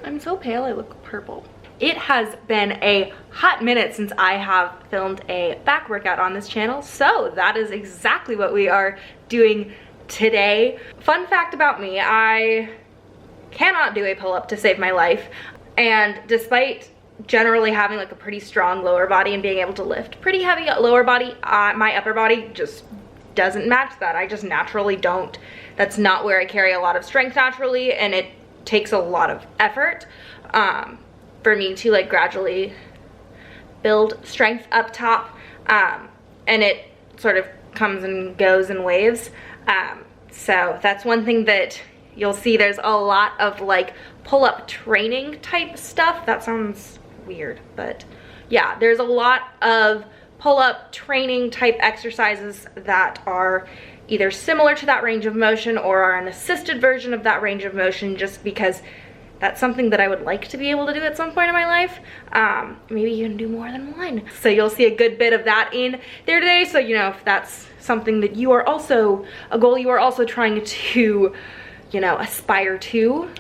I'm so pale, I look purple. It has been a hot minute since I have filmed a back workout on this channel, so that is exactly what we are doing today. Fun fact about me, I cannot do a pull-up to save my life, and despite generally having like a pretty strong lower body and being able to lift pretty heavy lower body, my upper body just doesn't match that. I just naturally don't. That's not where I carry a lot of strength naturally, and it takes a lot of effort for me to like gradually build strength up top, and it sort of comes and goes in waves. So that's one thing that you'll see. There's a lot of like pull-up training type stuff. That sounds weird, but yeah, there's a lot of pull-up training type exercises that are either similar to that range of motion or are an assisted version of that range of motion, just because that's something that I would like to be able to do at some point in my life. Maybe even do more than one. So you'll see a good bit of that in there today. So, you know, if that's something that you are also, a goal you are also trying to, you know, aspire to,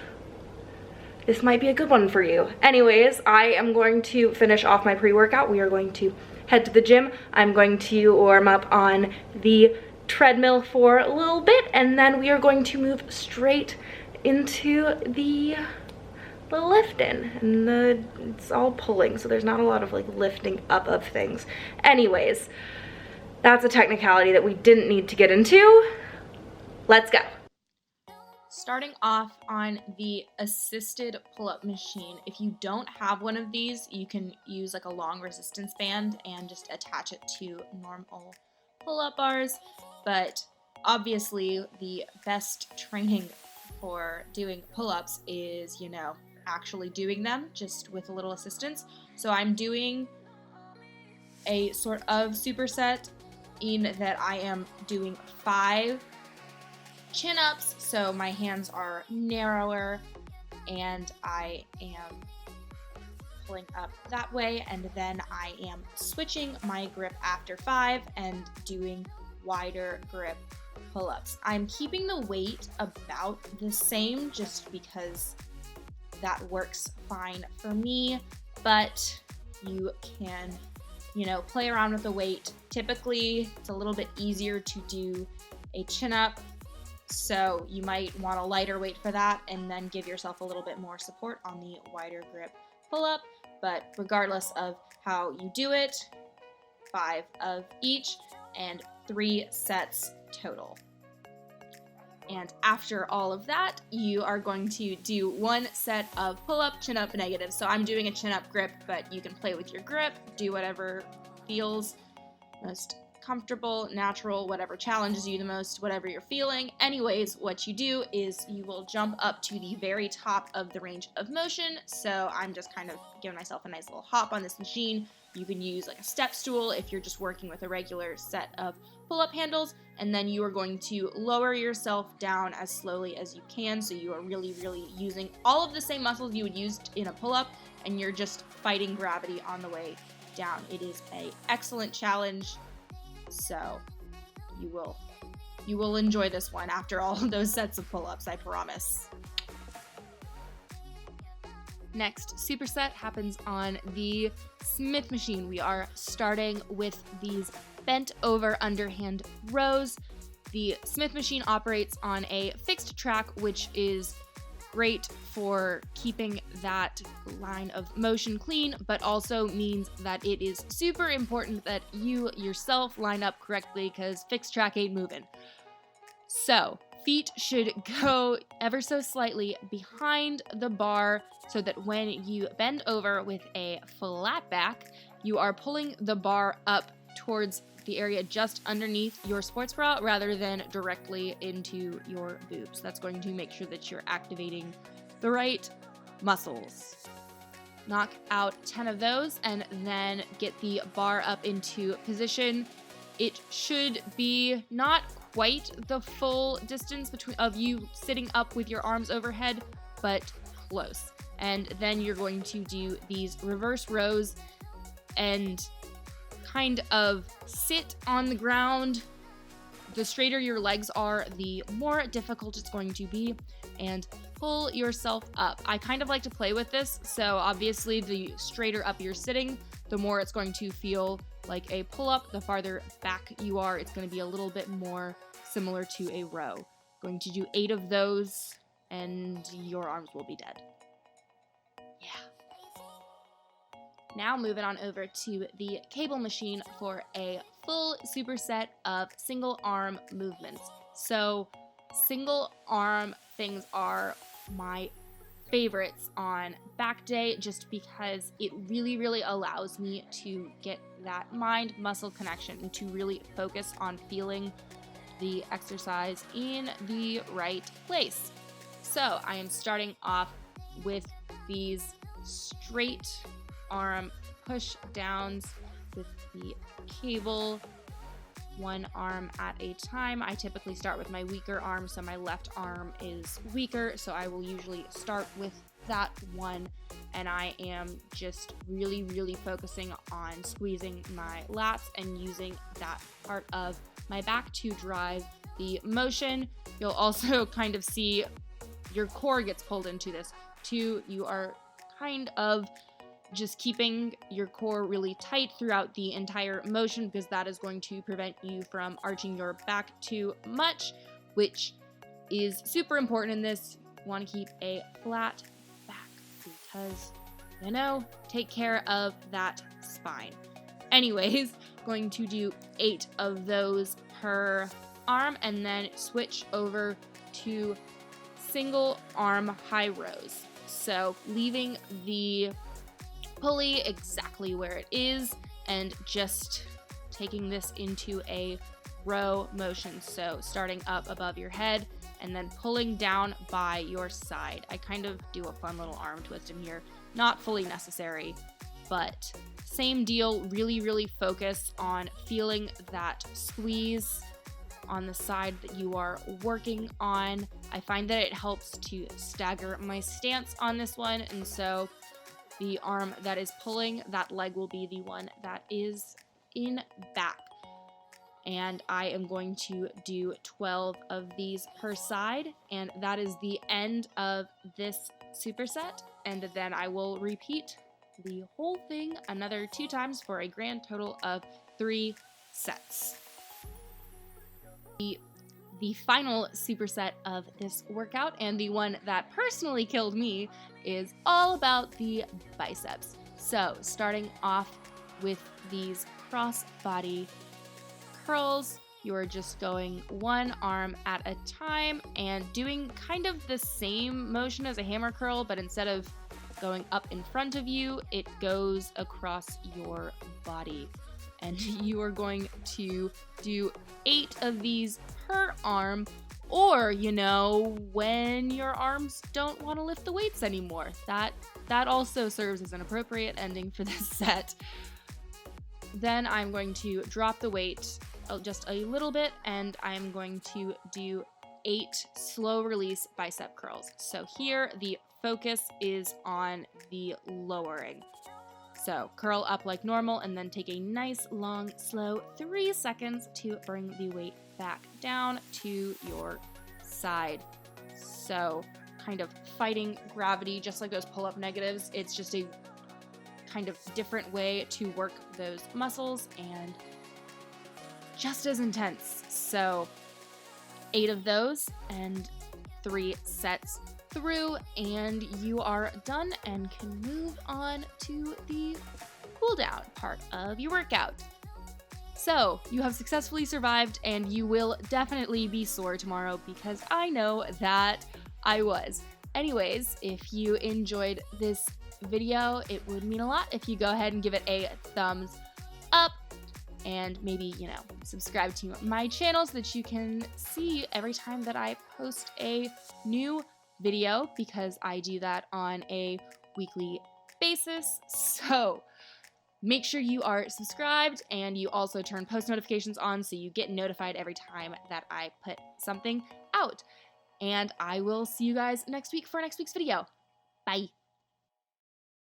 this might be a good one for you. Anyways, I am going to finish off my pre-workout. We are going to head to the gym. I'm going to warm up on the treadmill for a little bit, and then we are going to move straight into the lifting, and it's all pulling, so there's not a lot of like lifting up of things. Anyways, that's a technicality that we didn't need to get into. Let's go. Starting off on the assisted pull-up machine. If you don't have one of these, you can use like a long resistance band and just attach it to normal pull-up bars, but obviously the best training for doing pull-ups is, you know, actually doing them just with a little assistance. So I'm doing a sort of superset in that I am doing 5 chin-ups, so my hands are narrower and I am pulling up that way, and then I am switching my grip after 5 and doing wider grip pull-ups. I'm keeping the weight about the same just because that works fine for me, but you can, you know, play around with the weight. Typically, it's a little bit easier to do a chin-up, so you might want a lighter weight for that and then give yourself a little bit more support on the wider grip pull-up. But regardless of how you do it, 5 of each and 3 sets total. And after all of that, you are going to do 1 set of pull-up, chin-up, negative. So I'm doing a chin-up grip, but you can play with your grip, do whatever feels most comfortable, natural, whatever challenges you the most, whatever you're feeling. Anyways, what you do is you will jump up to the very top of the range of motion. So I'm just kind of giving myself a nice little hop on this machine. You can use like a step stool if you're just working with a regular set of pull-up handles, and then you are going to lower yourself down as slowly as you can, so you are really using all of the same muscles you would use in a pull-up, and you're just fighting gravity on the way down. It is an excellent challenge, so you will enjoy this one after all of those sets of pull-ups, I promise. Next superset happens on the Smith machine. We are starting with these bent over underhand rows. The Smith machine operates on a fixed track, which is great for keeping that line of motion clean, but also means that it is super important that you yourself line up correctly, because fixed track ain't moving. So feet should go ever so slightly behind the bar so that when you bend over with a flat back, you are pulling the bar up towards the area just underneath your sports bra rather than directly into your boobs. That's going to make sure that you're activating the right muscles. Knock out 10 of those and then get the bar up into position. It should be not quite the full distance of you sitting up with your arms overhead, but close. And then you're going to do these reverse rows and kind of sit on the ground. The straighter your legs are, the more difficult it's going to be, and pull yourself up. I kind of like to play with this, so obviously the straighter up you're sitting, the more it's going to feel like a pull-up. The farther back you are, it's going to be a little bit more similar to a row. Going to do 8 of those, and your arms will be dead. Yeah. Now moving on over to the cable machine for a full superset of single arm movements. So single arm things are my favorites on back day just because it really allows me to get that mind-muscle connection and to really focus on feeling the exercise in the right place. So I am starting off with these straight arm push downs with the cable, one arm at a time. I typically start with my weaker arm, so my left arm is weaker, so I will usually start with that one, and I am just really focusing on squeezing my lats and using that part of my back to drive the motion. You'll also kind of see your core gets pulled into this too. You are kind of just keeping your core really tight throughout the entire motion because that is going to prevent you from arching your back too much, which is super important in this. You want to keep a flat back because, you know, take care of that spine. Anyways, going to do 8 of those per arm and then switch over to single arm high rows. So leaving the pulley exactly where it is and just taking this into a row motion. So starting up above your head and then pulling down by your side. I kind of do a fun little arm twist in here. Not fully necessary, but same deal. Really focus on feeling that squeeze on the side that you are working on. I find that it helps to stagger my stance on this one, and so the arm that is pulling, that leg will be the one that is in back. And I am going to do 12 of these per side, and that is the end of this superset. And then I will repeat the whole thing another 2 times for a grand total of 3 sets. The final superset of this workout, and the one that personally killed me, is all about the biceps. So starting off with these cross-body curls, you're just going one arm at a time and doing kind of the same motion as a hammer curl, but instead of going up in front of you, it goes across your body. And you are going to do 8 of these per arm, or, you know, when your arms don't want to lift the weights anymore. That also serves as an appropriate ending for this set. Then I'm going to drop the weight just a little bit, and I'm going to do 8 slow release bicep curls. So here the focus is on the lowering. So curl up like normal and then take a nice long slow 3 seconds to bring the weight back down to your side. So kind of fighting gravity, just like those pull-up negatives. It's just a kind of different way to work those muscles and just as intense. So 8 of those and 3 sets through, and you are done and can move on to the cool down part of your workout. So you have successfully survived, and you will definitely be sore tomorrow because I know that I was. Anyways, if you enjoyed this video, it would mean a lot if you go ahead and give it a thumbs up. And maybe, you know, subscribe to my channel so that you can see every time that I post a new video, because I do that on a weekly basis. So make sure you are subscribed, and you also turn post notifications on so you get notified every time that I put something out. And I will see you guys next week for next week's video. Bye.